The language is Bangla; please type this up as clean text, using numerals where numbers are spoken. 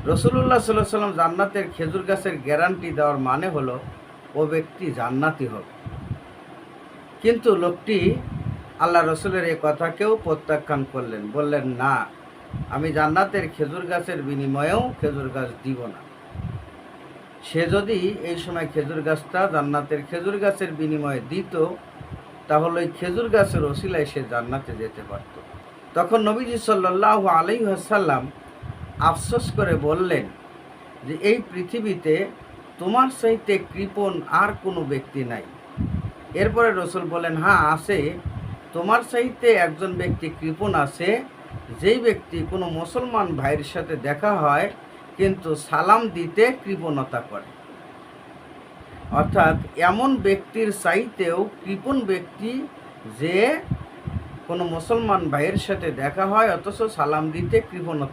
রাসূলুল্লাহ সাল্লাল্লাহু আলাইহি ওয়াসাল্লাম জান্নাতের খেজুর গাছের গ্যারান্টি দেওয়ার মানে হলো ও ব্যক্তি জান্নাতি হবে। কিন্তু লোকটি আল্লাহ রসুলের এই কথাকেও প্রত্যাখ্যান করলেন, বললেন, না, আমি জান্নাতের খেজুর গাছের বিনিময়েও খেজুর গাছ দিব না। সে যদি এই সময় খেজুর গাছটা জান্নাতের খেজুর গাছের বিনিময়ে দিত, তাহলে ওই খেজুর গাছের ওসিলায় সে জান্নাতে যেতে পারত। তখন নবীজি সাল্লাল্লাহু আলাইহি ওয়াসাল্লাম আফসোস করে বললেন যে এই পৃথিবীতে তোমার চাইতে কৃপণ আর কোনো ব্যক্তি নাই। এরপরে রসুল বলেন, হ্যাঁ আছে, তোমার চাইতে একজন ব্যক্তি কৃপণ আছে, যেই ব্যক্তি কোনো মুসলমান ভাইয়ের সাথে দেখা হয় কিন্তু সালাম দিতে কৃপণতা করে। অর্থাৎ এমন ব্যক্তির চাইতেও কৃপণ ব্যক্তি যে কোনো মুসলমান ভাইয়ের সাথে দেখা হয় অথচ সালাম দিতে কৃপণতা